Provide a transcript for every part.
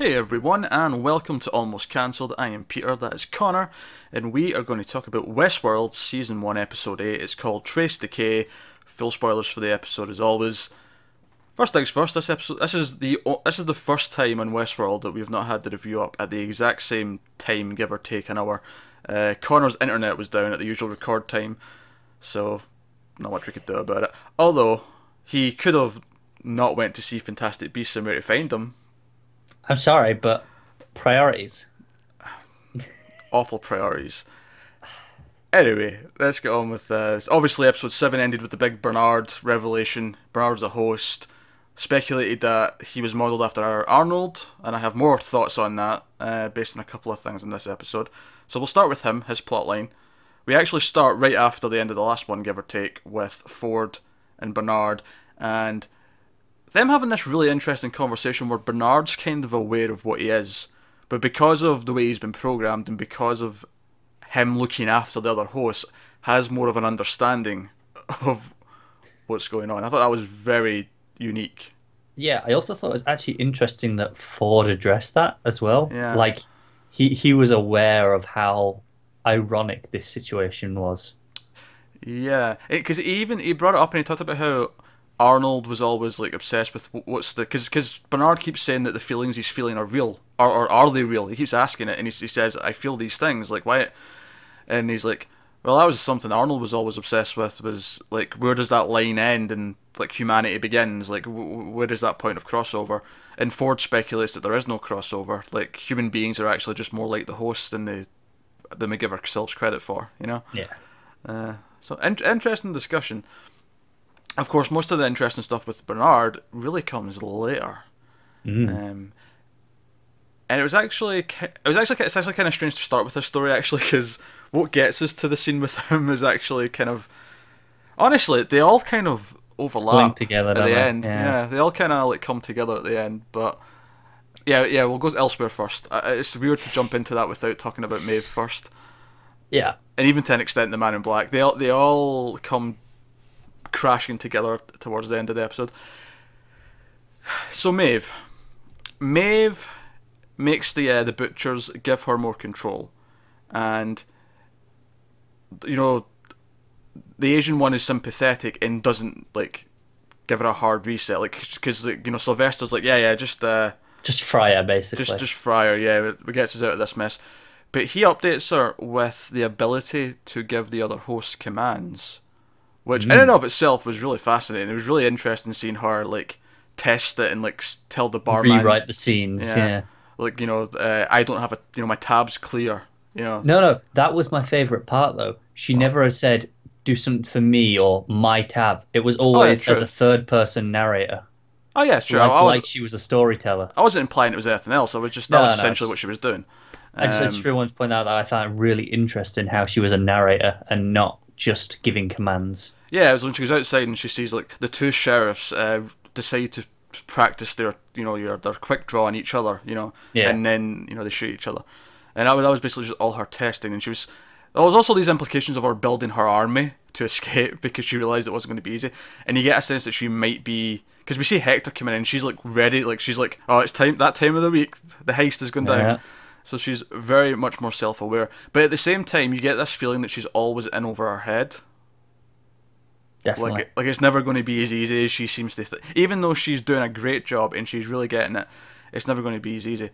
Hey everyone, and welcome to Almost Cancelled. I am Peter, that is Connor, and we are going to talk about Westworld Season 1, Episode 8. It's called Trace Decay. Full spoilers for the episode as always. First things first, this is the first time on Westworld that we've not had the review up at the exact same time, give or take an hour. Connor's internet was down at the usual record time, so not much we could do about it. Although, he could have not went to see Fantastic Beasts and Where to Find Them. I'm sorry, but priorities. Awful priorities. Anyway, let's get on with obviously episode 7 ended with the big Bernard revelation. Bernard's a host. Speculated that he was modelled after Arnold, and I have more thoughts on that based on a couple of things in this episode. So we'll start with him, his plotline. We actually start right after the end of the last one, give or take, with Ford and Bernard, and them having this really interesting conversation where Bernard's kind of aware of what he is, but because of the way he's been programmed and because of him looking after the other hosts, has more of an understanding of what's going on. I thought that was very unique. Yeah, I also thought it was actually interesting that Ford addressed that as well. Yeah. Like, he was aware of how ironic this situation was. Yeah, because he brought it up and he talked about how Arnold was always like obsessed with what's the because Bernard keeps saying that the feelings he's feeling are real, or are they real? He keeps asking it, and he says, "I feel these things." Like, why? And he's like, "Well, that was something Arnold was always obsessed with. Was like, where does that line end and like humanity begins? Like, where is that point of crossover?" And Ford speculates that there is no crossover. Like, human beings are actually just more like the hosts than we give ourselves credit for. You know? Yeah. So interesting discussion. Of course, most of the interesting stuff with Bernard really comes later, and it's actually kind of strange to start with this story actually, because what gets us to the scene with him is actually kind of, honestly, they all kind of overlap together at the they? end. Yeah. They all kind of like come together at the end. But yeah, we'll go elsewhere first. It's weird to jump into that without talking about Maeve first. Yeah. And even to an extent, the Man in Black, they all come crashing together towards the end of the episode. So Maeve makes the butchers give her more control, and you know the Asian one is sympathetic and doesn't like give her a hard reset, like because Sylvester's like just fry her basically. Just fry her, yeah. It gets us out of this mess. But he updates her with the ability to give the other hosts commands, which in and of itself was really fascinating. It was really interesting seeing her like test it and like tell the barman, rewrite the scenes. Yeah. Like, I don't have my tab's clear. No, that was my favorite part though. She never has said do something for me or my tab. It was always as a third person narrator. Oh yeah, it's true. Like she was a storyteller. I wasn't implying it was anything else. That was essentially what she was doing. I just really want to point out that I found it really interesting how she was a narrator and not just giving commands. Yeah, it was when she goes outside and she sees like the two sheriffs decide to practice their quick draw on each other, and then they shoot each other, and that was basically just all her testing. And there was also these implications of her building her army to escape because she realized it wasn't going to be easy. And you get a sense that she might be, because we see Hector come in and she's like ready, like she's like, oh, it's time of the week, the heist is going down. So she's very much more self-aware, but at the same time you get this feeling that she's always in over her head. Definitely. Like it's never going to be as easy as she seems to even though she's doing a great job and she's really getting it, it's never going to be as easy.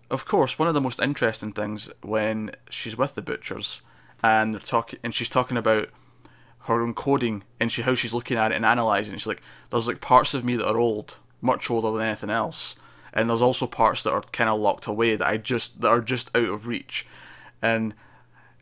Of course, one of the most interesting things when she's with the butchers and she's talking about her own coding and how she's looking at it and analysing it. She's like, there's like parts of me that are old, much older than anything else, and there's also parts that are kind of locked away that are just out of reach. And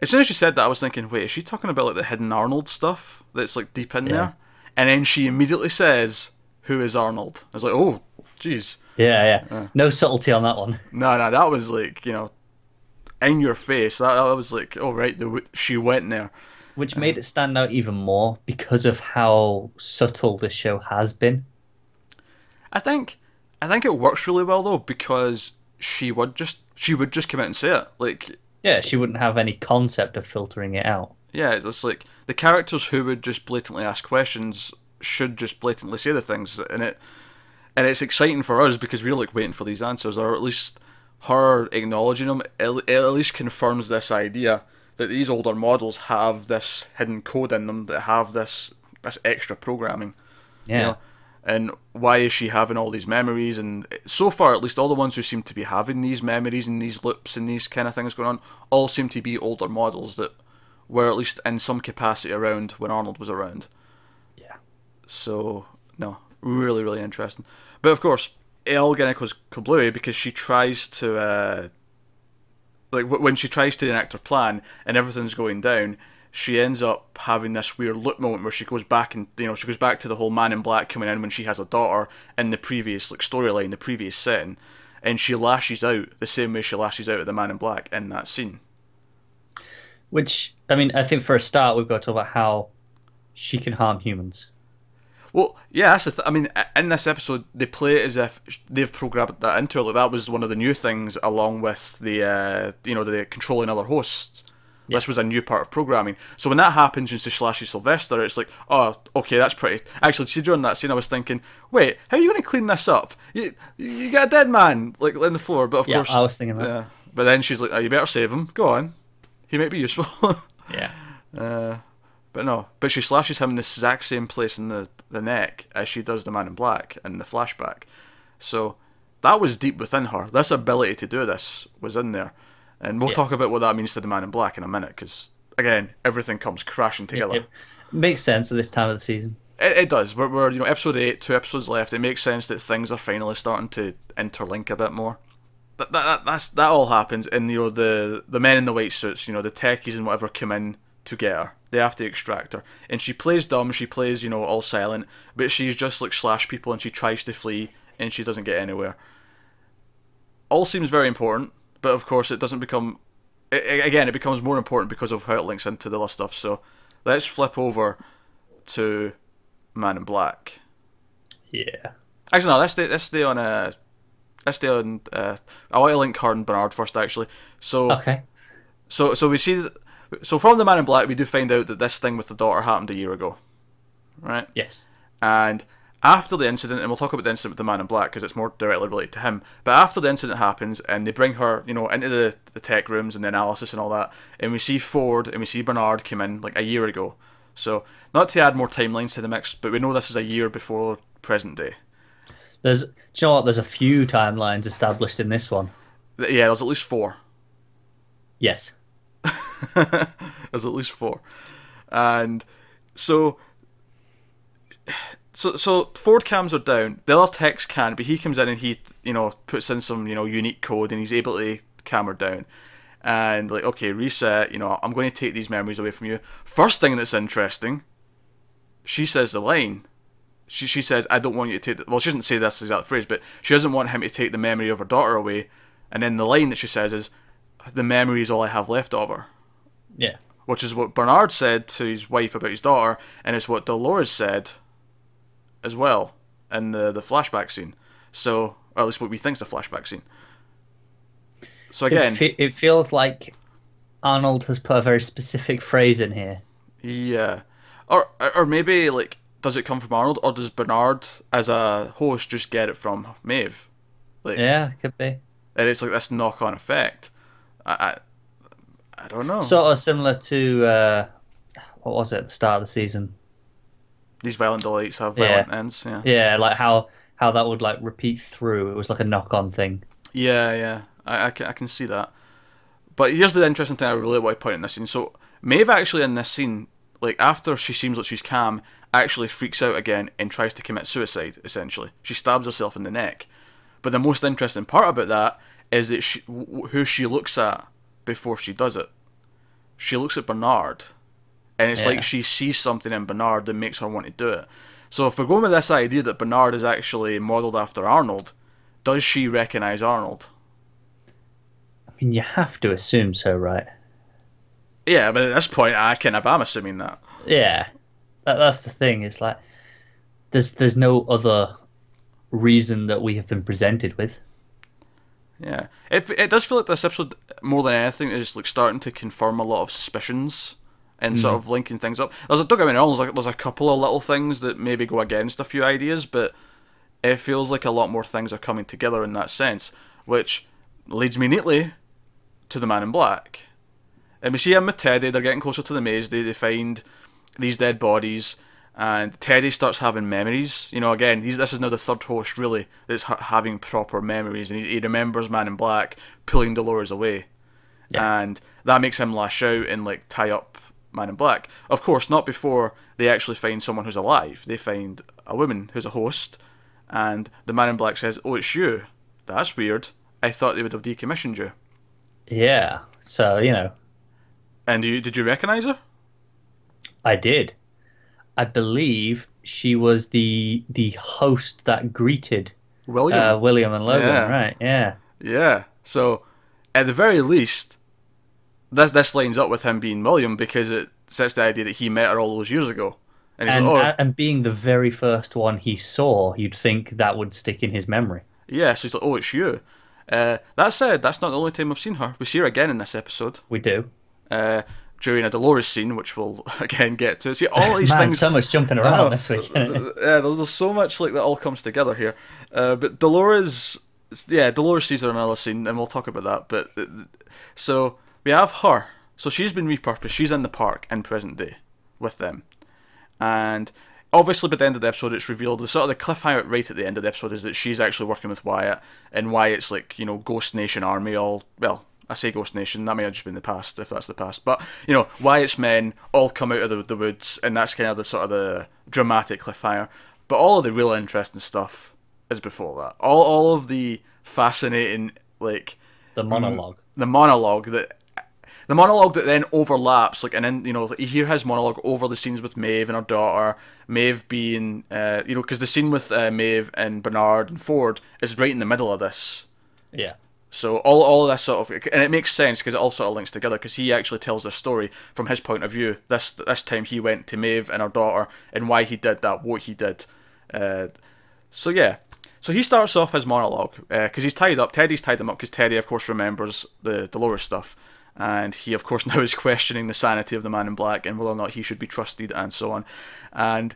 as soon as she said that, I was thinking, wait, is she talking about like the hidden Arnold stuff that's like deep in there? And then she immediately says, "Who is Arnold?" I was like, oh, jeez. Yeah. No subtlety on that one. No, that was like, in your face. That was like, oh right, she went there. Which made it stand out even more because of how subtle the show has been. I think it works really well though, because she would just come out and say it. Like, yeah, she wouldn't have any concept of filtering it out. Yeah, it's like the characters who would just blatantly ask questions should just blatantly say the things, and And it's exciting for us because we're like waiting for these answers, or at least her acknowledging them. It at least confirms this idea that these older models have this hidden code in them, that have this extra programming. Yeah. You know? And why is she having all these memories? And so far, at least all the ones who seem to be having these memories and these loops and these kind of things going on, all seem to be older models that were at least in some capacity around when Arnold was around. Yeah. So, no, really, really interesting. But of course, it all kind of goes kablooey because she tries to, when she tries to enact her plan and everything's going down, she ends up having this weird loop moment where she goes back and she goes back to the whole Man in Black coming in when she has a daughter in the previous storyline, the previous setting, and she lashes out the same way she lashes out at the Man in Black in that scene. Which, I mean, I think for a start we've got to talk about how she can harm humans. Well, yeah, that's the I mean, in this episode, they play it as if they've programmed that into her. Like, that was one of the new things, along with the the controlling other hosts. Yeah. This was a new part of programming. So when that happens and she slashes Sylvester, it's like, oh, okay, that's pretty. Actually, see, during that scene, I was thinking, wait, how are you going to clean this up? You got a dead man like on the floor, but of course, I was thinking that. Yeah. But then she's like, oh, you better save him. Go on, he might be useful. Yeah. But no, but she slashes him in the exact same place in the neck as she does the Man in Black in the flashback. So that was deep within her. This ability to do this was in there. And we'll talk about what that means to the Man in Black in a minute, because, again, everything comes crashing together. It makes sense at this time of the season. It does. We're episode 8, 2 episodes left. It makes sense that things are finally starting to interlink a bit more. That all happens, and the men in the white suits, the techies and whatever, come in to get her. They have to extract her, and she plays dumb. She plays all silent, but she's just like slash people, and she tries to flee, and she doesn't get anywhere. All seems very important, but of course it doesn't become. Again, it becomes more important because of how it links into the other stuff. So let's flip over to Man in Black. Yeah. Actually, no. Let's stay on. I want to link her and Bernard first, actually. So okay. So we see. So from the Man in Black, we do find out that this thing with the daughter happened a year ago, right? Yes. And after the incident, and we'll talk about the incident with the Man in Black because it's more directly related to him. But after the incident happens, and they bring her, into the tech rooms and the analysis and all that, and we see Ford and we see Bernard come in like a year ago. So not to add more timelines to the mix, but we know this is a year before present day. Do you know what? There's a few timelines established in this one. Yeah, there's at least 4. Yes. There's at least 4. And so Ford cams are down. The other techs can, but he comes in and he, puts in some, unique code, and he's able to cam her down. And like, okay, reset, I'm going to take these memories away from you. First thing that's interesting, she says the line. She says, I don't want you to take... Well, she doesn't say this exact phrase, but she doesn't want him to take the memory of her daughter away. And then the line that she says is, the memory is all I have left of her. Yeah. Which is what Bernard said to his wife about his daughter, and it's what Dolores said as well in the flashback scene. So, or at least what we think's the flashback scene. So again... It feels like Arnold has put a very specific phrase in here. Yeah. Or maybe, like, does it come from Arnold, or does Bernard, as a host, just get it from Maeve? Like, yeah, could be. And it's like this knock-on effect. I don't know. Sort of similar to what was it at the start of the season? These violent delights have violent ends. Yeah. Yeah, like how that would like repeat through. It was like a knock-on thing. Yeah. I can see that. But here's the interesting thing I really want to point out in this scene. So Maeve actually in this scene, like after she seems like she's calm, actually freaks out again and tries to commit suicide. Essentially, she stabs herself in the neck. But the most interesting part about that is that who she looks at before she does it. She looks at Bernard, and it's like she sees something in Bernard that makes her want to do it. So if we're going with this idea that Bernard is actually modelled after Arnold, does she recognise Arnold? I mean, you have to assume so, right? Yeah, but at this point, I'm assuming that. Yeah, that's the thing. It's like there's no other reason that we have been presented with. Yeah, it does feel like this episode, more than anything, is like starting to confirm a lot of suspicions and sort of linking things up. Don't get me wrong, there's a couple of little things that maybe go against a few ideas, but it feels like a lot more things are coming together in that sense, which leads me neatly to the Man in Black. And we see him with Teddy, they're getting closer to the maze, they find these dead bodies, and Teddy starts having memories. You know, again, this is now the third host, really, that's having proper memories, and he remembers Man in Black pulling Dolores away. Yeah. And that makes him lash out and, like, tie up Man in Black. Of course, not before they actually find someone who's alive. They find a woman who's a host, and the Man in Black says, "Oh, it's you. That's weird. I thought they would have decommissioned you." Yeah, so, you know. And did you recognise her? I did. I believe she was the host that greeted William and Logan, right? Yeah. Yeah. So, at the very least, this lines up with him being William, because it sets the idea that he met her all those years ago. And being the very first one he saw, you'd think that would stick in his memory. Yeah, so he's like, "Oh, it's you." That said, that's not the only time we've seen her. We see her again in this episode. We do. During a Dolores scene, which we'll again get to. See, all these things. So much jumping around this week. Yeah, there's so much like that all comes together here. But Dolores sees her in another scene, and we'll talk about that. But so we have her. So she's been repurposed. She's in the park in present day with them, and obviously by the end of the episode, it's revealed the sort of the cliffhanger right at the end of the episode is that she's actually working with Wyatt, and Wyatt's like, you know, Ghost Nation army. I say Ghost Nation, that may have just been the past, if that's the past. But, you know, Wyatt's men all come out of the woods, and that's kind of the sort of the dramatic cliffhanger. But all of the real interesting stuff is before that. All of the fascinating, like... The monologue that then overlaps, like, and then, you know, you hear his monologue over the scenes with Maeve and her daughter. Maeve being, you know, because the scene with Maeve and Bernard and Ford is right in the middle of this. Yeah. So all of this sort of, and it makes sense because it all sort of links together, because he actually tells this story from his point of view. This time he went to Maeve and her daughter, and why he did that, what he did. So yeah. So he starts off his monologue, because he's tied up. Teddy's tied him up because Teddy, of course, remembers the Dolores stuff. And he, of course, now is questioning the sanity of the Man in Black and whether or not he should be trusted and so on. And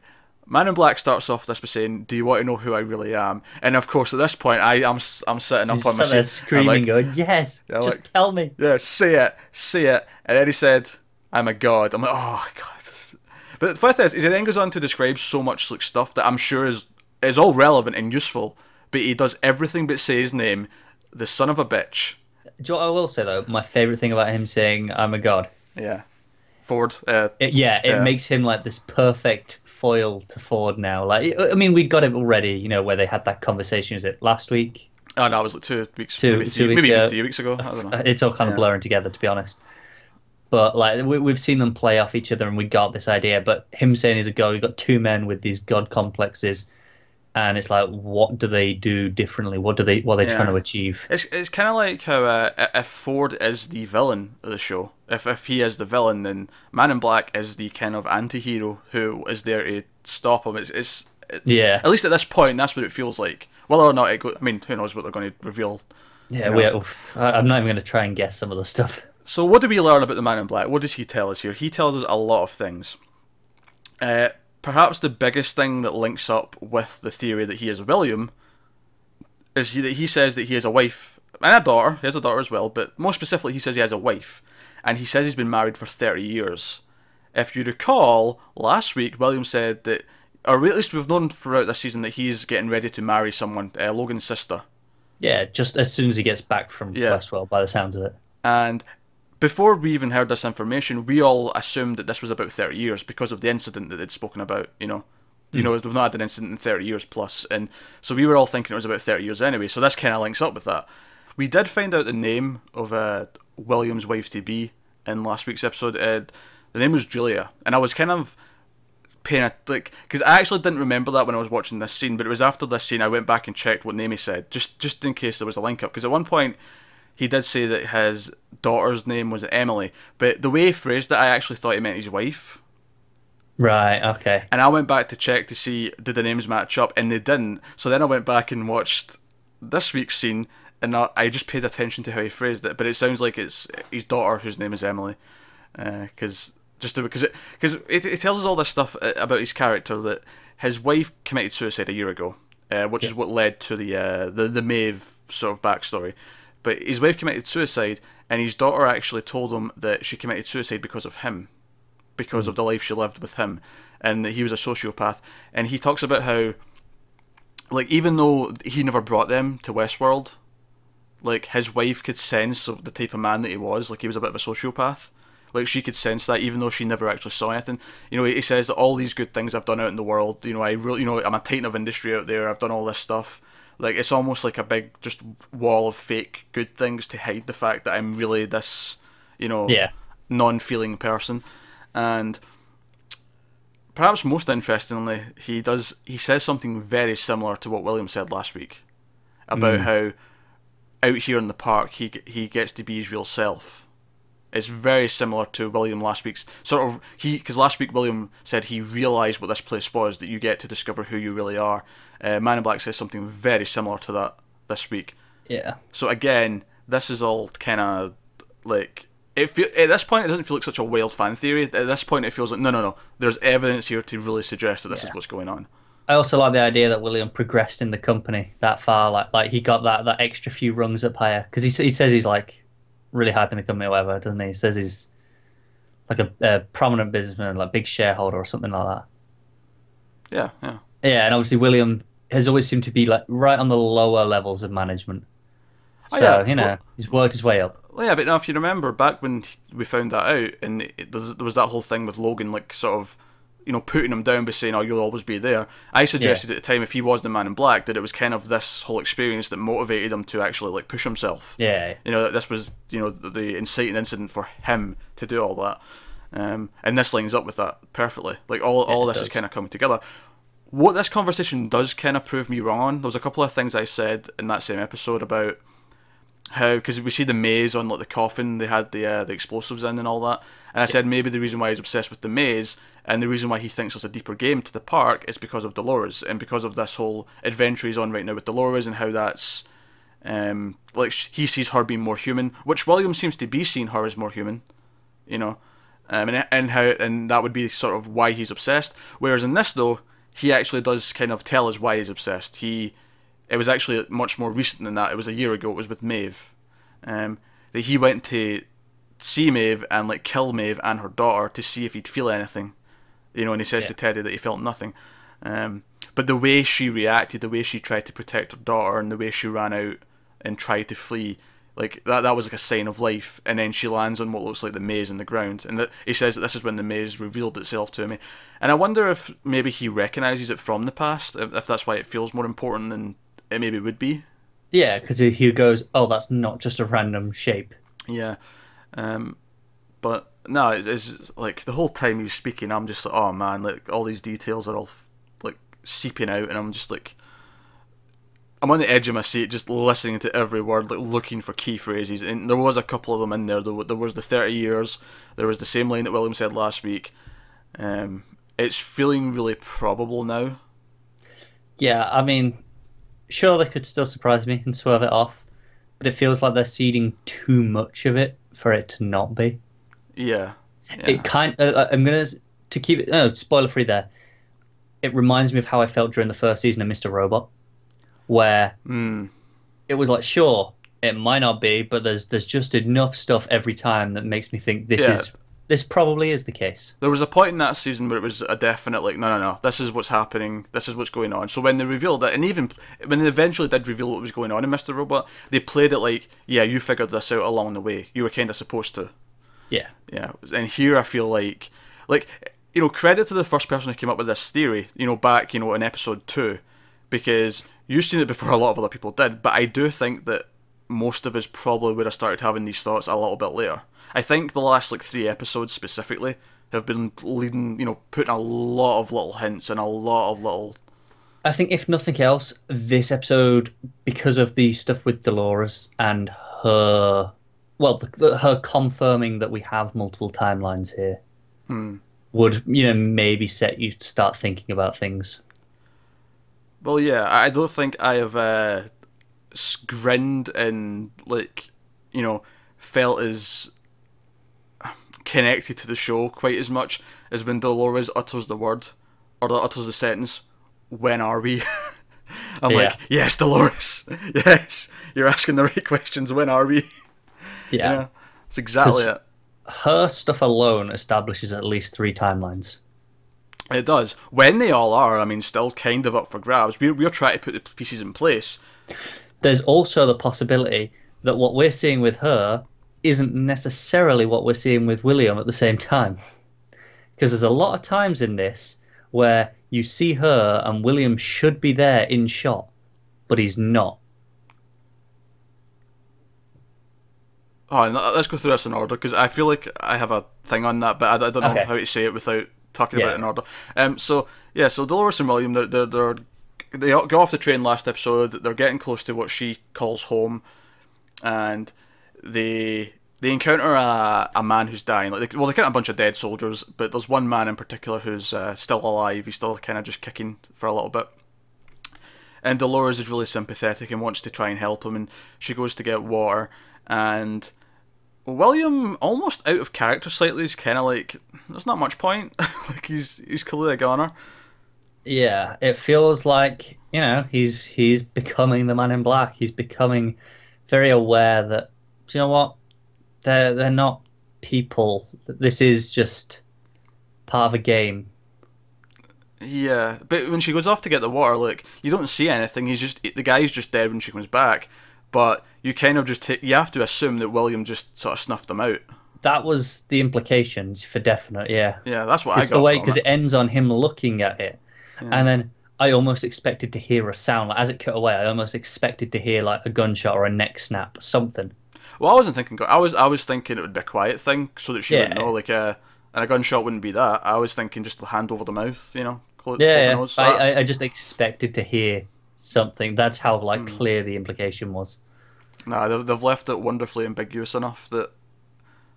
Man in Black starts off this by saying, "Do you want to know who I really am?" And, of course, at this point, I'm sitting up on my seat. Screaming, like, going, "Yes, yeah, just like, tell me." Yeah, say it. And then he said, "I'm a god." I'm like, oh, God. But the fact is, he then goes on to describe so much like stuff that I'm sure is all relevant and useful, but he does everything but say his name, the son of a bitch. Do you know what I will say, though? My favourite thing about him saying, "I'm a god." Yeah. Ford. It makes him like this perfect foil to Ford now. Like, I mean, we got it already, you know, where they had that conversation. Was it last week? Oh, no, it was like 2 weeks. Maybe 3 weeks ago. I don't know. It's all kind of blurring together, to be honest. But, like, we've seen them play off each other and we got this idea. But him saying he's a god, we've got two men with these god complexes. And it's like, what do they do differently? What are they trying to achieve? It's kind of like how if Ford is the villain of the show, if he is the villain, then Man in Black is the kind of anti-hero who is there to stop him. Yeah. At least at this point, that's what it feels like. Whether or not I mean, who knows what they're going to reveal? Yeah, I'm not even going to try and guess some of the stuff. So what do we learn about the Man in Black? What does he tell us here? He tells us a lot of things. Perhaps the biggest thing that links up with the theory that he is William is that he says that he has a wife and a daughter. He has a daughter as well, but more specifically, he says he has a wife, and he says he's been married for 30 years. If you recall, last week, William said that, or at least we've known throughout this season, that he's getting ready to marry someone, Logan's sister. Yeah, just as soon as he gets back from Westworld, by the sounds of it. And before we even heard this information, we all assumed that this was about 30 years because of the incident that they'd spoken about, you know. You know, we've not had an incident in 30 years plus, and so we were all thinking it was about 30 years anyway, so this kind of links up with that. We did find out the name of William's wife-to-be in last week's episode. The name was Julia, and I was kind of paying because I actually didn't remember that when I was watching this scene, but it was after this scene I went back and checked what name he said, just in case there was a link-up, because at one point he did say that his daughter's name was Emily, but the way he phrased it, I actually thought he meant his wife. Right, okay. And I went back to check to see did the names match up, and they didn't. So then I went back and watched this week's scene, and I just paid attention to how he phrased it. But it sounds like it's his daughter whose name is Emily, because it tells us all this stuff about his character, that his wife committed suicide a year ago, which is Yes. what led to the Maeve sort of backstory. But his wife committed suicide, and his daughter actually told him that she committed suicide because of him, because of the life she lived with him, and that he was a sociopath. And he talks about how, like, even though he never brought them to Westworld, like, his wife could sense of the type of man that he was. Like, he was a bit of a sociopath. Like, she could sense that, even though she never actually saw anything. You know, he says that all these good things I've done out in the world, you know, I'm a titan of industry out there, I've done all this stuff. Like, it's almost like a big, just wall of fake good things to hide the fact that I'm really this, you know, Yeah. non-feeling person. And perhaps most interestingly, he says something very similar to what William said last week about how out here in the park he gets to be his real self. It's very similar to William last week's sort of because last week William said he realised what this place was, that you get to discover who you really are. Man in Black says something very similar to that this week. Yeah. So again, this is all kind of like at this point it doesn't feel like such a wild fan theory. At this point it feels like no. There's evidence here to really suggest that this is what's going on. I also like the idea that William progressed in the company that far. Like he got that extra few rungs up higher, because he says he's like really hype in the company or whatever, doesn't he? He says he's like a prominent businessman, like big shareholder or something like that. Yeah. Yeah, and obviously William has always seemed to be like right on the lower levels of management. So, yeah. well, he's worked his way up. Well, yeah, but now if you remember back when we found that out, and there was that whole thing with Logan, like sort of, you know, putting him down by saying, "Oh, you'll always be there." I suggested at the time, if he was the Man in Black, that it was kind of this whole experience that motivated him to actually like push himself. Yeah. You know, that this was, you know, the inciting incident for him to do all that. And this lines up with that perfectly. Like all this is kind of coming together. What this conversation does kind of prove me wrong on, there was a couple of things I said in that same episode about how, because we see the maze on like the coffin, they had the explosives in and all that, and I said maybe the reason why he's obsessed with the maze and the reason why he thinks there's a deeper game to the park is because of Dolores, and because of this whole adventure he's on right now with Dolores, and how that's like he sees her being more human, which William seems to be seeing her as more human, you know, and that would be sort of why he's obsessed. Whereas in this though, he actually does kind of tell us why he's obsessed. It was actually much more recent than that. It was a year ago. It was with Maeve. That he went to see Maeve and like kill Maeve and her daughter to see if he'd feel anything. You know, and he says to Teddy that he felt nothing. But the way she reacted, the way she tried to protect her daughter, and the way she ran out and tried to flee, like that was like a sign of life. And then she lands on what looks like the maze in the ground, and he says that this is when the maze revealed itself to me. And I wonder if maybe he recognises it from the past, if that's why it feels more important than it maybe would be. Yeah, because he goes, "Oh, that's not just a random shape." Yeah, but no, it's like the whole time he was speaking, I'm just like, oh man, like all these details are all like seeping out, and I'm just like, I'm on the edge of my seat, just listening to every word, like looking for key phrases. And there was a couple of them in there. There was the 30 years. There was the same line that William said last week. It's feeling really probable now. Yeah, I mean, sure, they could still surprise me and swerve it off, but it feels like they're seeding too much of it for it to not be. Yeah. It I'm gonna to keep it spoiler free there. It reminds me of how I felt during the first season of Mr. Robot, where it was like, sure, it might not be, but there's just enough stuff every time that makes me think this probably is the case. There was a point in that season where it was a definite, like, no, this is what's happening, this is what's going on. So when they revealed it, and even when they eventually did reveal what was going on in Mr. Robot, they played it like, yeah, you figured this out along the way. You were kind of supposed to. Yeah. Yeah. And here I feel like, you know, credit to the first person who came up with this theory, you know, back, you know, in episode 2, because you've seen it before a lot of other people did, but I do think that most of us probably would have started having these thoughts a little bit later. I think the last like 3 episodes specifically have been leading, you know, putting a lot of little hints and a lot of little. I think if nothing else, this episode, because of the stuff with Dolores and her, well, her confirming that we have multiple timelines here, would, you know, maybe set you to start thinking about things. Well, yeah, I don't think I have grinned and like, you know, felt as connected to the show quite as much as when Dolores utters the word, or utters the sentence, "When are we?" I'm Yeah. like, yes, Dolores, yes, you're asking the right questions. When are we? Yeah. You know, it's exactly 'Cause it. her stuff alone establishes at least 3 timelines. It does. When they all are, I mean, still kind of up for grabs. We're trying to put the pieces in place. There's also the possibility that what we're seeing with her isn't necessarily what we're seeing with William at the same time. Because there's a lot of times in this where you see her and William should be there in shot, but he's not. Oh, and let's go through this in order because I feel like I have a thing on that, but I don't know Okay. how to say it without talking about Yeah. it in order. So Dolores and William, they go off the train last episode. They're getting close to what she calls home, and they encounter a man who's dying. Like, they encounter a bunch of dead soldiers, but there's one man in particular who's still alive. He's still kind of just kicking for a little bit. And Dolores is really sympathetic and wants to try and help him, and she goes to get water. And William, almost out of character slightly, is kind of like, there's not much point. Like, he's clearly a goner. Yeah, it feels like, he's becoming the Man in Black. He's becoming very aware that, do you know what? They're not people. This is just part of a game. Yeah, but when she goes off to get the water, like, you don't see anything. The guy's just dead when she comes back. But you kind of you have to assume that William just sort of snuffed them out. That was the implication for definite, yeah. Yeah, that's what I got It's the way, from because it ends on him looking at it. Yeah. And then I almost expected to hear a sound. Like, as it cut away, I almost expected to hear like a gunshot or a neck snap, something. Well, I wasn't thinking. I was thinking it would be a quiet thing so that she Yeah. wouldn't know. Like, and a gunshot wouldn't be that. I was thinking just the hand over the mouth. Hold Yeah, the nose. So I just expected to hear something. That's how clear the implication was. nah, they've left it wonderfully ambiguous enough that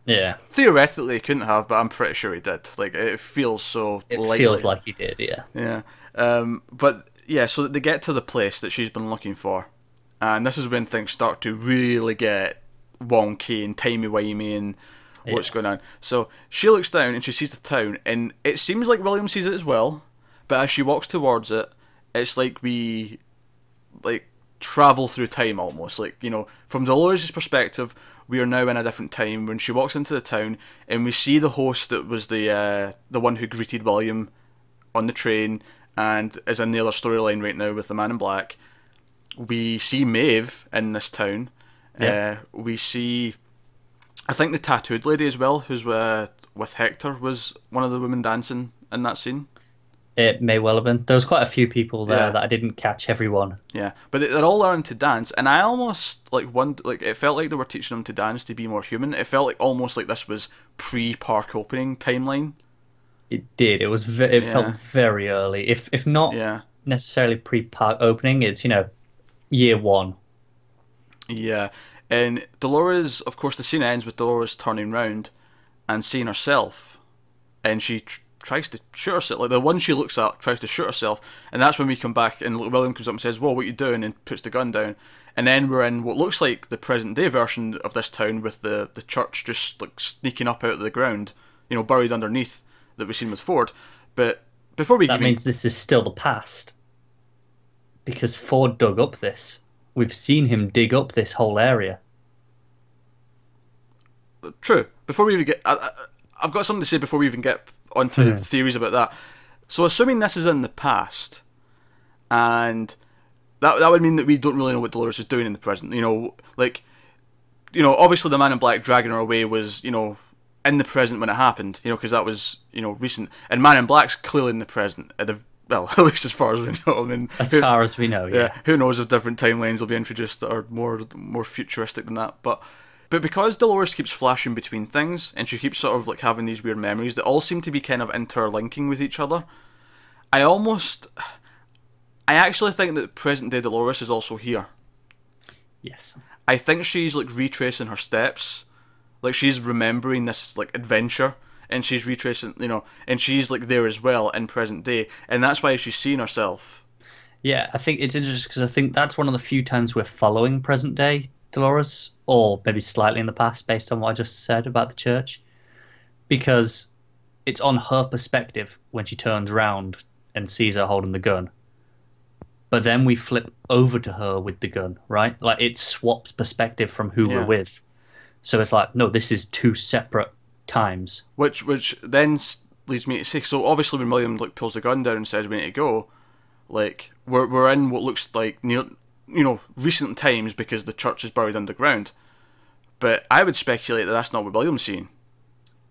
Yeah, theoretically he couldn't have, but I'm pretty sure he did. Like, it feels so it lightly. feels like he did. Yeah, Yeah. But yeah, so they get to the place that she's been looking for, and this is when things start to really get wonky and timey-wimey and what's Yes. going on. So she looks down and she sees the town, and it seems like William sees it as well, but as she walks towards it, it's like we travel through time almost. Like, from Dolores' perspective, we are now in a different time when she walks into the town and we see the host that was the one who greeted William on the train and is in the other storyline right now with the Man in Black. We see Maeve in this town. Yeah. We see, I think, the tattooed lady as well, who's with Hector, was one of the women dancing in that scene. it may well have been. There was quite a few people there Yeah. that I didn't catch everyone. Yeah, but they're all learning to dance, and I almost it felt like they were teaching them to dance to be more human. It felt like almost like this was pre-park opening timeline. It did. It was. It felt very early. If not Yeah, necessarily pre-park opening, it's year one. yeah. And Dolores, of course, the scene ends with Dolores turning round and seeing herself, and she tries to shoot herself. Like, the one she looks at tries to shoot herself, and that's when we come back and William comes up and says, "Whoa, what are you doing?" and puts the gun down. And then we're in what looks like the present day version of this town with the church just like sneaking up out of the ground, buried underneath, that we've seen with Ford. But before we That means this is still the past, because Ford dug up this. We've seen him dig up this whole area. True. Before we even get, I've got something to say before we even get onto theories about that. So, assuming this is in the past, and that would mean that we don't really know what Dolores is doing in the present. Obviously the Man in Black dragging her away was, in the present when it happened. Because that was, recent. And Man in Black's clearly in the present. Well, at least as far as we know. I mean, As far as we know, yeah. who knows if different timelines will be introduced that are more futuristic than that. But because Dolores keeps flashing between things, and she keeps sort of like having these weird memories that all seem to be kind of interlinking with each other, I actually think that present day Dolores is also here. Yes. I think she's like retracing her steps, like she's remembering this like adventure, and she's retracing, and she's like there as well in present day, and that's why she's seeing herself. Yeah, I think it's interesting because I think that's one of the few times we're following present day Dolores, or maybe slightly in the past based on what I just said about the church, because it's on her perspective when she turns round and sees her holding the gun. but then we flip over to her with the gun, right? Like it swaps perspective from who we're Yeah. with. So it's like, no, this is two separate times. Which then leads me to say, so obviously when William like pulls the gun down and says we need to go, like we're in what looks like near, recent times because the church is buried underground. But I would speculate that that's not what William's seeing.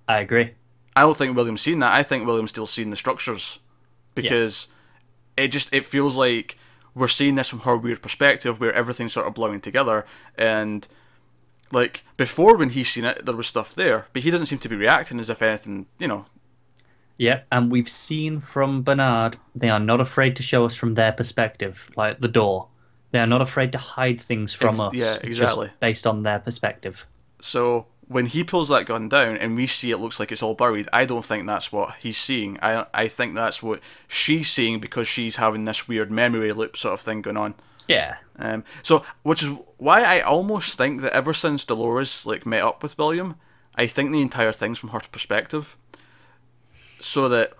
I agree. I don't think William's seen that. I think William's still seeing the structures because it feels like we're seeing this from her weird perspective where everything's sort of blowing together. And like before when he's seen it, there was stuff there, but he doesn't seem to be reacting as if anything, Yeah, and we've seen from Bernard, they are not afraid to show us from their perspective, like the door. They are not afraid to hide things from us, yeah, exactly. just based on their perspective. So when he pulls that gun down and we see it looks like it's all buried, I don't think that's what he's seeing. I think that's what she's seeing because she's having this weird memory loop sort of thing going on. Yeah. So which is why I almost think that ever since Dolores like met up with William, I think the entire thing's from her perspective. So that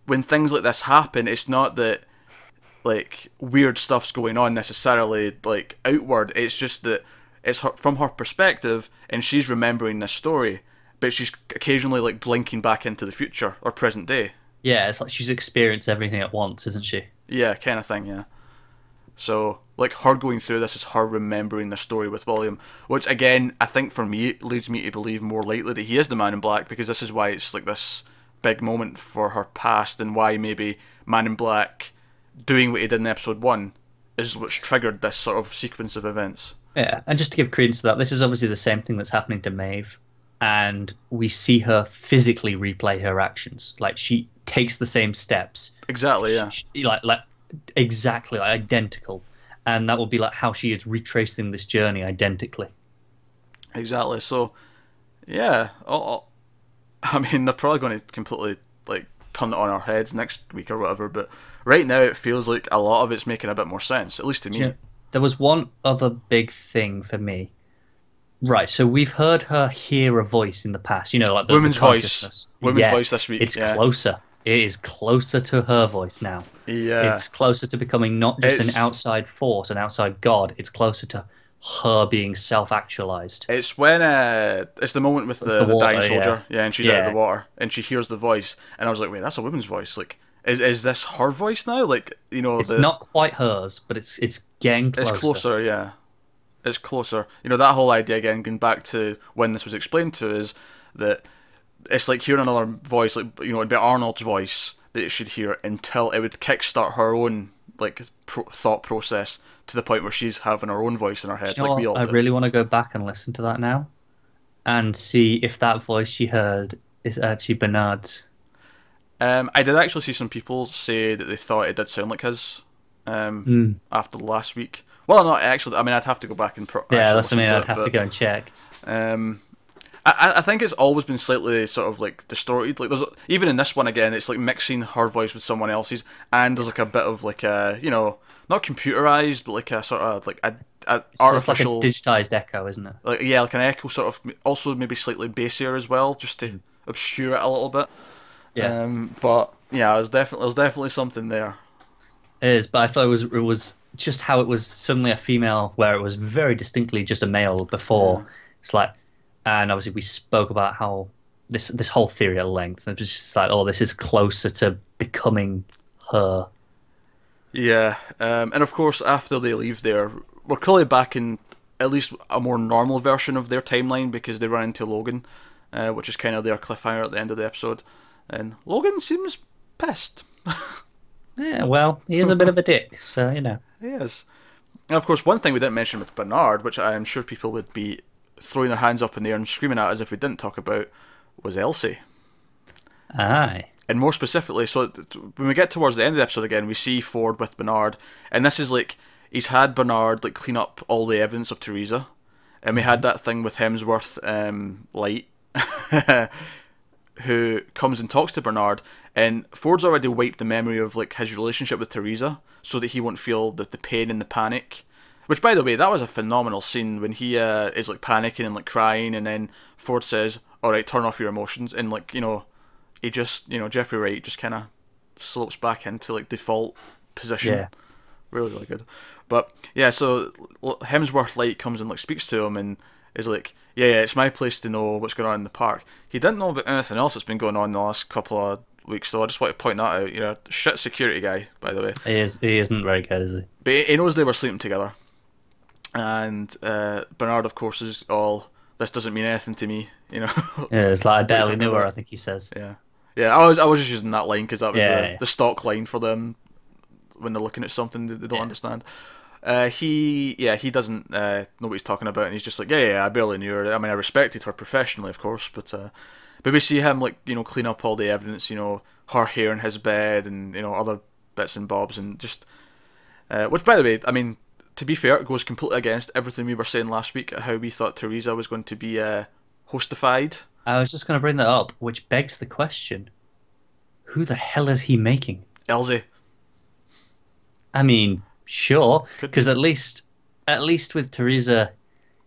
when things like this happen, it's not that like weird stuff's going on necessarily like outward. It's just that it's from her perspective, and she's remembering this story, but she's occasionally like blinking back into the future or present day. Yeah, it's like she's experienced everything at once, isn't she? Yeah, kind of thing. Yeah. So like her going through this is her remembering the story with William, which again I think for me leads me to believe more likely that he is the Man in Black because this is why it's like this big moment for her past and why maybe Man in Black doing what he did in episode 1 is what's triggered this sort of sequence of events. Yeah, and just to give credence to that, this is obviously the same thing that's happening to Maeve, and we see her physically replay her actions. Like she takes the same steps. Exactly, yeah. Like exactly like, identical, and that will be like how she is retracing this journey identically. Exactly. So, yeah. I mean, they're probably going to completely like turn it on our heads next week or whatever. But right now, it feels like a lot of it's making a bit more sense, at least to me. Yeah. There was one other big thing for me. Right, so we've heard her hear a voice in the past. Like the women's voice. consciousness. Women's voice this week. It's closer. It is closer to her voice now. Yeah. It's closer to becoming not just an outside force, an outside god. It's closer to her being self-actualized. It's when it's the moment with the water, dying soldier, and she's out of the water, and she hears the voice, and I was like, wait, that's a woman's voice. Like, is this her voice now? Like, it's not quite hers, but it's getting closer. It's closer, yeah. It's closer. That whole idea again, going back to when this was explained to us, that it's like hearing another voice, like it'd be Arnold's voice that it should hear until it would kickstart her own like thought process to the point where she's having her own voice in her head, like we all do. I really want to go back and listen to that now, and see if that voice she heard is actually Bernard's. I did actually see some people say that they thought it did sound like his. After last week. Well, not actually. I mean, I'd have to go back and that's what I mean. I'd have to go and check. I think it's always been slightly sort of like distorted. Like there's even in this one again, it's like mixing her voice with someone else's, and there's like a bit of like a not computerized, but like a sort of like a artificial, it's like a digitized echo, isn't it? Like like an echo, sort of also maybe slightly bassier as well, just to obscure it a little bit. Yeah. But yeah, there's definitely something there. It is, but I thought it was just how it was suddenly a female, where it was very distinctly just a male before. Yeah. It's like, and obviously we spoke about how this whole theory at length. It was just like, oh, this is closer to becoming her. Yeah, and of course after they leave there, we're clearly back in at least a more normal version of their timeline because they run into Logan, which is kind of their cliffhanger at the end of the episode, and Logan seems pissed. Yeah, well, he is a bit of a dick, so He is. And of course, one thing we didn't mention with Bernard, which I am sure people would be throwing their hands up in the air and screaming at us if we didn't talk about, was Elsie. Aye. And more specifically, so when we get towards the end of the episode again, we see Ford with Bernard, and this is like, he's had Bernard like clean up all the evidence of Teresa, and we had that thing with Hemsworth, Light, who comes and talks to Bernard, and Ford's already wiped the memory of like his relationship with Teresa so that he won't feel the pain and the panic. Which, by the way, that was a phenomenal scene when he is like panicking and like crying, and then Ford says, "Alright, turn off your emotions," and like he just Jeffrey Wright just kind of slopes back into like default position, really, really good. But yeah, so Hemsworth like comes and like speaks to him and is like, yeah, it's my place to know what's going on in the park. He didn't know about anything else that's been going on in the last couple of weeks, so I just want to point that out. You know, shit security guy, by the way. He isn't very good, is he? But he knows they were sleeping together. And Bernard, of course, is all, this doesn't mean anything to me, you know. Yeah, it's like I barely knew her, I think he says. Yeah. Yeah, I was just using that line because that was Yeah. the stock line for them when they're looking at something they don't understand. He doesn't know what he's talking about, and he's just like, yeah, I barely knew her. I mean, I respected her professionally, of course, but we see him, like, you know, clean up all the evidence, you know, her hair in his bed and, you know, other bits and bobs, and just which, by the way, I mean, to be fair, it goes completely against everything we were saying last week, how we thought Teresa was going to be hostified. I was just going to bring that up, which begs the question: who the hell is he making? Elsie. I mean, sure, Could because at least with Teresa,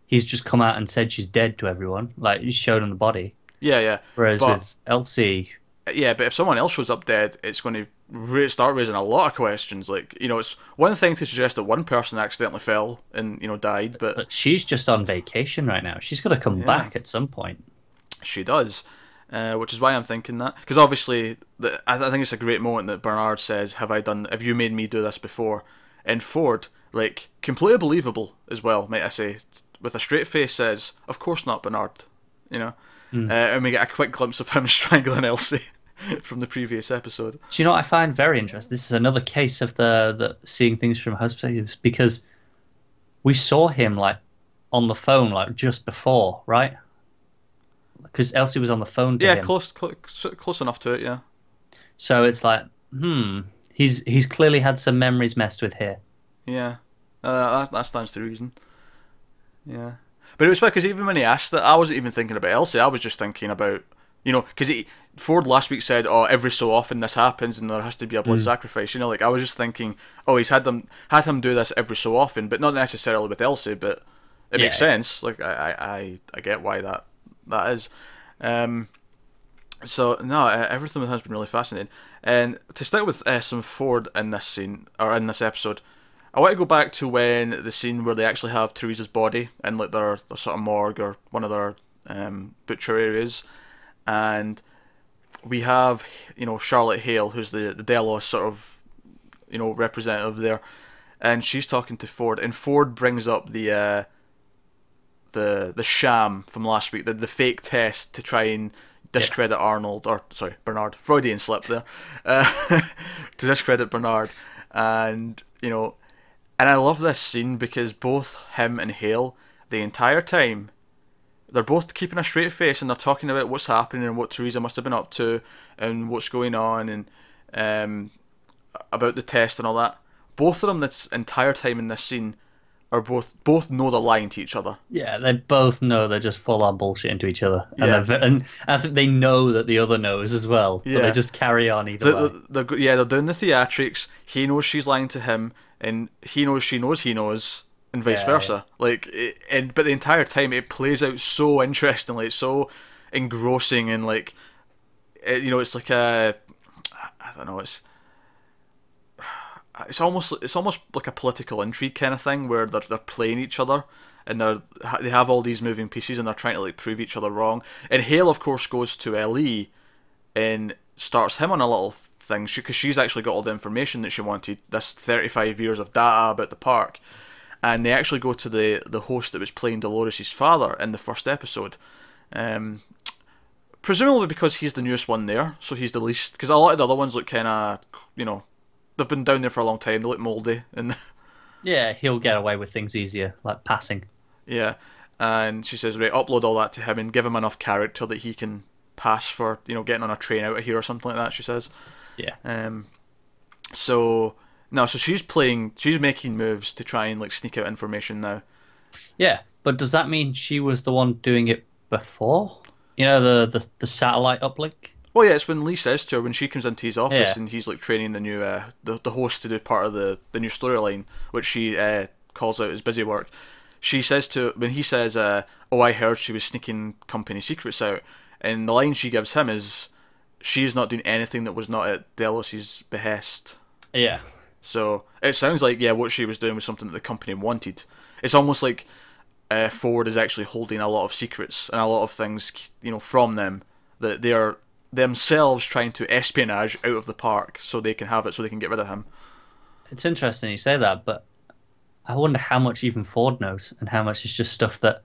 he's just come out and said she's dead to everyone, like he showed on the body. Yeah. Whereas but, with Elsie, yeah, but if someone else shows up dead, it's going to start raising a lot of questions. Like, you know, it's one thing to suggest that one person accidentally fell and, you know, died, but she's just on vacation right now. She's got to come back at some point. She does, which is why I'm thinking that. Because obviously, I think it's a great moment that Bernard says, have you made me do this before? And Ford, like, completely believable as well, might I say, with a straight face says, of course not, Bernard, you know? And we get a quick glimpse of him strangling Elsie from the previous episode. Do you know what I find very interesting? This is another case of the seeing things from her perspective, because we saw him, like, on the phone, like, just before, right? Because Elsie was on the phone to him. Yeah, close enough to it, yeah. So it's like, he's clearly had some memories messed with here. Yeah, that stands to reason. Yeah. But it was funny, because even when he asked that, I wasn't even thinking about Elsie, I was just thinking about, you know, because Ford last week said, oh, every so often this happens and there has to be a blood sacrifice, you know, like, I was just thinking, oh, he's had him do this every so often, but not necessarily with Elsie, but it makes sense, like, I get why that is. So no, everything with him has been really fascinating. And to stick with some Ford in this scene, or in this episode, I want to go back to when the scene where they actually have Teresa's body in, like, their sort of morgue or one of their butcher areas, and we have, you know, Charlotte Hale, who's the Delos sort of, you know, representative there, and she's talking to Ford, and Ford brings up the sham from last week, the fake test to try and discredit Bernard. Freudian slip there. To discredit Bernard. And, you know, and I love this scene because both him and Hale, the entire time, they're both keeping a straight face and they're talking about what's happening and what Teresa must have been up to and what's going on and about the test and all that. Both of them this entire time in this scene are both know they're lying to each other. Yeah, they both know they're just full on bullshitting to each other, and I think they know that the other knows as well. Yeah, but they just carry on either way. They're doing the theatrics. He knows she's lying to him, and he knows she knows he knows, and vice versa. Yeah. Like, but the entire time it plays out so interestingly. It's so engrossing, and like, you know, it's like I don't know. It's almost like a political intrigue kind of thing where they're playing each other and they have all these moving pieces and they're trying to, like, prove each other wrong. And Hale, of course, goes to LE and starts him on a little thing because she's actually got all the information that she wanted. This 35 years of data about the park, and they actually go to the host that was playing Dolores' father in the first episode. Presumably because he's the newest one there, so he's the least. Because a lot of the other ones look kind of, you know, they've been down there for a long time. They look mouldy, and yeah, he'll get away with things easier, like passing. Yeah, and she says, right, upload all that to him and give him enough character that he can pass for, you know, getting on a train out of here or something like that. She says. Yeah. So she's making moves to try and, like, sneak out information now. Yeah, but does that mean she was the one doing it before? You know, the satellite uplink. Well, yeah, it's when Lee says to her, when she comes into his office and he's, like, training the new the host to do part of the new storyline, which she calls out as busy work. She says when he says, "Oh, I heard she was sneaking company secrets out," and the line she gives him is, "She is not doing anything that was not at Delos' behest." Yeah. So it sounds like, yeah, what she was doing was something that the company wanted. It's almost like Ford is actually holding a lot of secrets and a lot of things, from them that they are themselves trying to espionage out of the park so they can have it, so they can get rid of him. It's interesting you say that, but I wonder how much even Ford knows and how much is just stuff that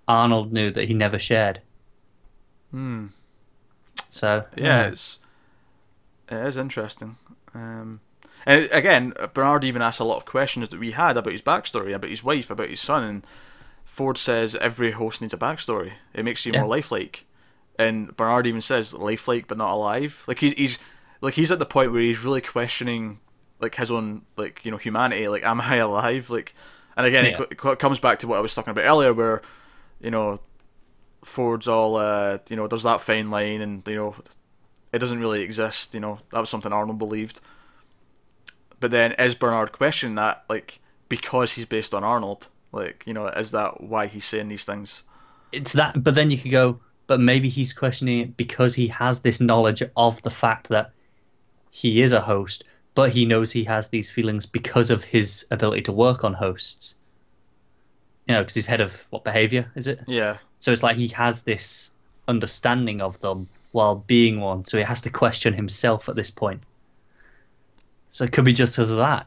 Arnold knew that he never shared. So Yeah, it is interesting. And again, Bernard even asked a lot of questions that we had about his backstory, about his wife, about his son, and Ford says every host needs a backstory. It makes you more lifelike. And Bernard even says lifelike but not alive. Like he's at the point where he's really questioning like his own humanity. Like, am I alive? Like, and again, it comes back to what I was talking about earlier, where Ford's all there's that fine line, and it doesn't really exist. That was something Arnold believed. But then is Bernard questioning that, like, because he's based on Arnold? Like, is that why he's saying these things? It's that, but then you could go, but maybe he's questioning it because he has this knowledge of the fact that he is a host, but he knows he has these feelings because of his ability to work on hosts. Because he's head of what behavior, is it? Yeah. So it's like he has this understanding of them while being one, so he has to question himself at this point. So it could be just because of that.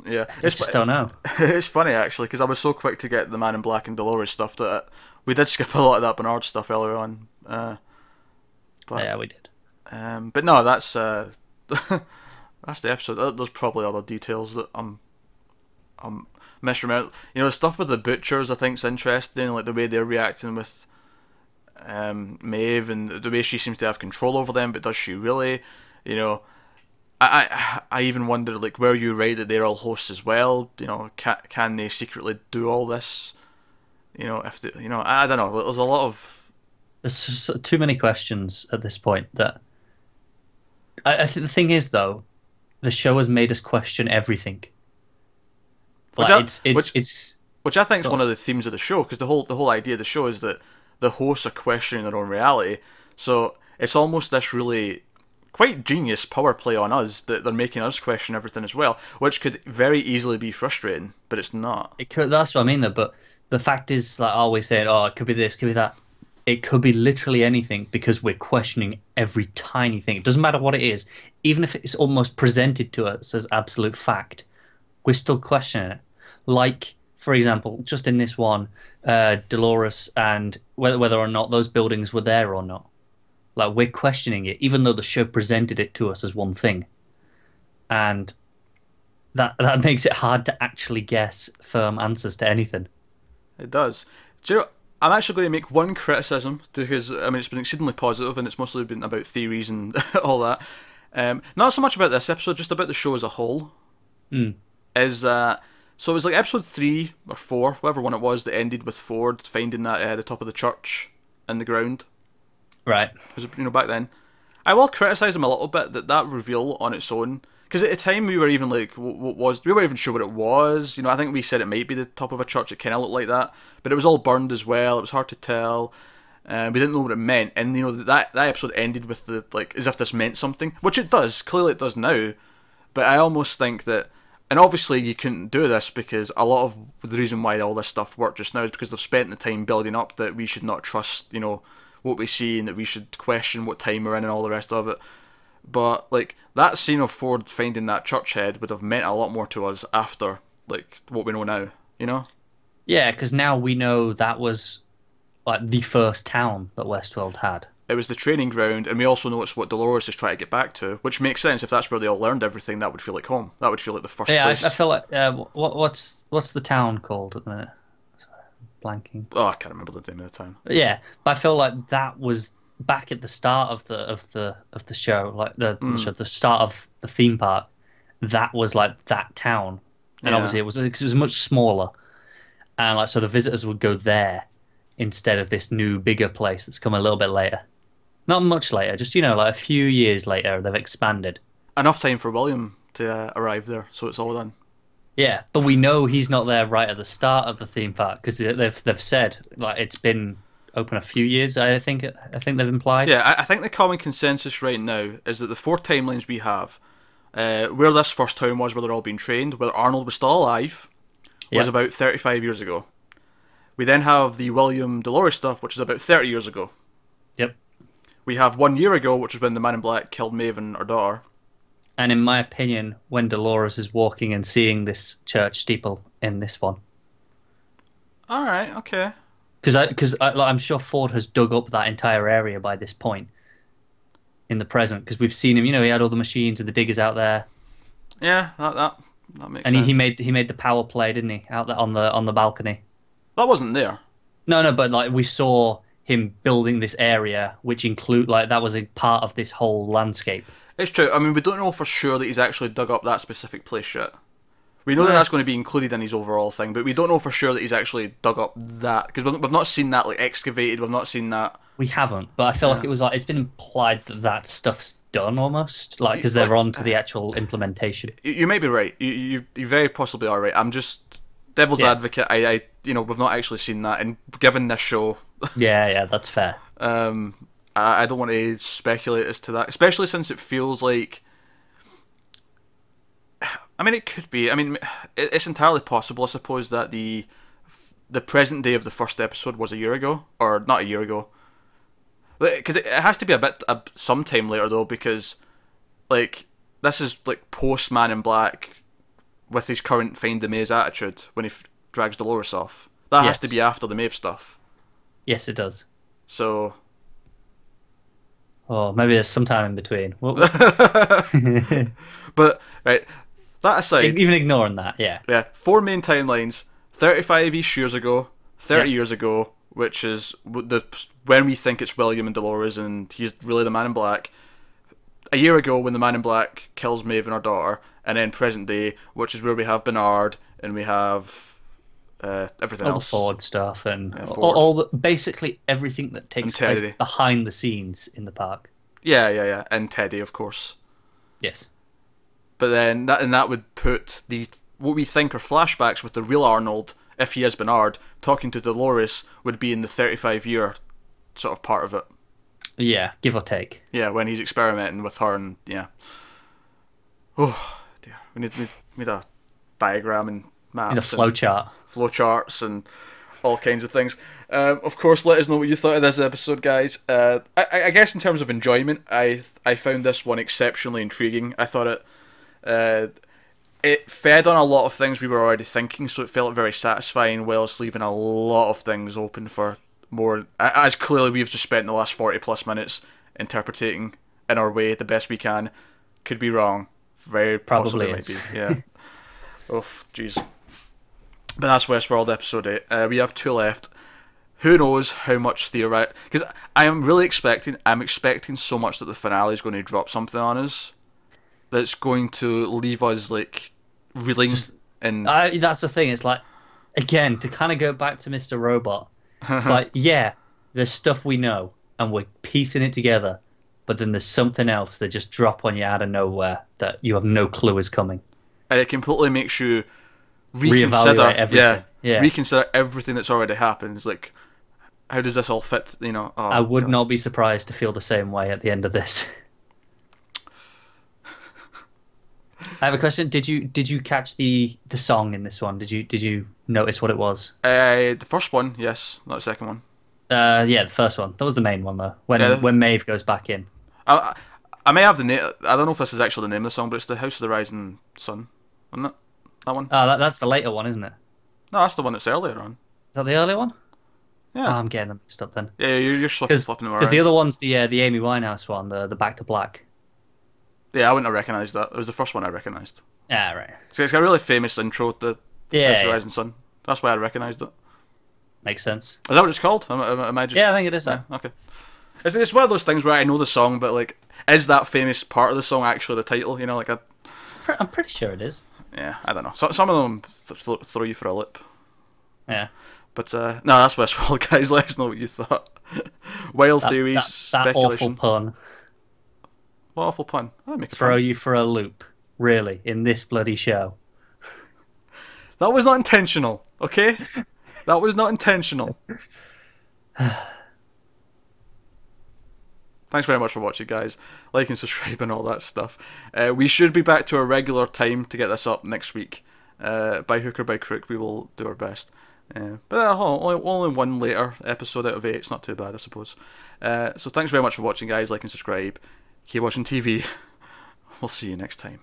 Yeah, I just don't know. It's funny actually, because I was so quick to get the Man in Black and Dolores stuff that we did skip a lot of that Bernard stuff earlier on. But yeah, we did. But no, that's that's the episode. There's probably other details that I'm misremembering. The stuff with the butchers I think's interesting, like the way they're reacting with Maeve, and the way she seems to have control over them, but does she really? I even wonder, like, were you right that they're all hosts as well? Can they secretly do all this? If they, I don't know. There's a lot of there's too many questions at this point. That I think the thing is, though, the show has made us question everything. Which I think is one of the themes of the show, because the whole idea of the show is that the hosts are questioning their own reality. So it's almost this really quite genius power play on us that they're making us question everything as well, which could very easily be frustrating, but it's not. It could. That's what I mean, though. But the fact is, like, always saying, "Oh, it could be this, could be that." It could be literally anything because we're questioning every tiny thing. It doesn't matter what it is, even if it's almost presented to us as absolute fact, we're still questioning it. Like, for example, just in this one, Dolores and whether or not those buildings were there or not. Like, we're questioning it, even though the show presented it to us as one thing. And that makes it hard to actually guess firm answers to anything. It does. Do you know, I'm actually going to make one criticism, because, it's been exceedingly positive, and it's mostly been about theories and all that. Not so much about this episode, just about the show as a whole. Is that... So it was like episode 3 or 4, whatever one it was, that ended with Ford finding that the top of the church in the ground. Right. Because, back then. I will criticise him a little bit that reveal on its own. Because at the time we were even like, we weren't even sure what it was. I think we said it might be the top of a church. It kind of looked like that. But it was all burned as well. It was hard to tell. We didn't know what it meant. And, that episode ended with as if this meant something. Which it does. Clearly it does now. But I almost think that... And obviously you couldn't do this because a lot of the reason why all this stuff worked just now is because they've spent the time building up that we should not trust, what we see, and that we should question what time we're in and all the rest of it. But, that scene of Ford finding that church head would have meant a lot more to us after, what we know now, Yeah, because now we know that was, the first town that Westworld had. It was the training ground, and we also know it's what Dolores is trying to get back to, which makes sense. If that's where they all learned everything, that would feel like home. That would feel like the first place. I feel like, what's the town called at the minute? Sorry, blanking. Oh, I can't remember the name of the town. Yeah, but I feel like that was back at the start of the show, the start of the theme park. That was like that town, and obviously it was much smaller, and so the visitors would go there instead of this new bigger place that's come a little bit later. Not much later, just a few years later, they've expanded. Enough time for William to arrive there, so it's all done. Yeah, but we know he's not there right at the start of the theme park because they've said it's been open a few years. I think they've implied. Yeah, I think the common consensus right now is that the 4 timelines we have, where this first town was, where they're all being trained, where Arnold was still alive, was about 35 years ago. We then have the William Dolores stuff, which is about 30 years ago. Yep. We have 1 year ago, which was when the Man in Black killed Maeve and her daughter. And in my opinion, when Dolores is walking and seeing this church steeple in this one. Alright, okay. Because I'm sure Ford has dug up that entire area by this point in the present, because we've seen him. You know, he had all the machines and the diggers out there. Yeah, that makes and sense. And he made the power play, didn't he, out there on the balcony? That wasn't there. No, but like we saw him building this area, which include like that was a part of this whole landscape. It's true. I mean, we don't know for sure that he's actually dug up that specific place yet. We know that that's going to be included in his overall thing, but we don't know for sure that he's actually dug up that, because we've not seen that like excavated. We've not seen that. We haven't, but I feel like it was like it's been implied that that stuff's done almost, like because they're on to the actual implementation. You may be right. You very possibly are right. I'm just devil's advocate. I we've not actually seen that, and given this show, yeah, that's fair. I don't want to speculate as to that, especially since it feels like. I mean, it could be. I mean, it's entirely possible, I suppose, that the present day of the first episode was a year ago, or not a year ago. Because it has to be some time later though, because like this is like post Man in Black with his current Find the Maze attitude when he drags Dolores off. That has to be after the Maeve stuff. Yes, it does. So. Oh, maybe there's some time in between. But right. That aside, even ignoring that, yeah. 4 main timelines: 35-ish years ago, 30 years ago, which is when we think it's William and Dolores, and he's really the Man in Black. A year ago, when the Man in Black kills Maeve and her daughter, and then present day, which is where we have Bernard and we have everything else, all the Ford stuff and all basically everything that takes place behind the scenes in the park. Yeah, and Teddy, of course. Yes. But then that would put what we think are flashbacks with the real Arnold, if he is Bernard, talking to Dolores, would be in the 35-year sort of part of it. Yeah, give or take. Yeah, when he's experimenting with her and oh dear, we need a diagram and maps. Need a flowchart. Flowcharts and all kinds of things. Of course, let us know what you thought of this episode, guys. I guess in terms of enjoyment, I found this one exceptionally intriguing. I thought it fed on a lot of things we were already thinking, so it felt very satisfying, whilst leaving a lot of things open for more, as clearly we've just spent the last 40 plus minutes interpreting in our way the best we can. Could be wrong. Very probably possibly might be. Yeah. Oh, jeez. But that's Westworld episode 8. We have 2 left. Who knows how much theory? Because I'm expecting so much that the finale is going to drop something on us that's going to leave us like reeling. That's the thing. It's like, again, to kind of go back to Mr. Robot. It's like, yeah, there's stuff we know and we're piecing it together, but then there's something else that just drop on you out of nowhere that you have no clue is coming. And it completely makes you reconsider everything. Yeah. Reconsider everything that's already happened. It's like, how does this all fit? I would not be surprised to feel the same way at the end of this. I have a question. Did you catch the song in this one? Did you notice what it was? The first one, yes, not the second one. Yeah, the first one. That was the main one though. When Maeve goes back in. I may have the name. I don't know if this is actually the name of the song, but it's the House of the Rising Sun, isn't it? That one. Oh, that's the later one, isn't it? No, that's the one that's earlier on. Is that the earlier one? Yeah. Oh, I'm getting them mixed up then. Yeah, you're flipping them around. Because the other one's the Amy Winehouse one, the Back to Black. Yeah, I wouldn't have recognised that. It was the first one I recognised. Ah, right. So it's got a really famous intro to House of the Rising Sun. That's why I recognised it. Makes sense. Is that what it's called? Am I just... Yeah, I think it is. Yeah, okay. It's one of those things where I know the song, but like, is that famous part of the song actually the title? I'm pretty sure it is. Yeah, I don't know. Some of them throw you for a loop. Yeah. But no, that's Westworld, guys. Let us know what you thought. Wild theories, speculation. That awful pun. What awful pun? Throw you for a loop, really, in this bloody show. That was not intentional, okay? That was not intentional. Thanks very much for watching, guys. Like and subscribe and all that stuff. We should be back to a regular time to get this up next week. By hook or by crook, we will do our best. But only one later episode out of 8. It's not too bad, I suppose. So thanks very much for watching, guys. Like and subscribe. Keep watching TV. We'll see you next time.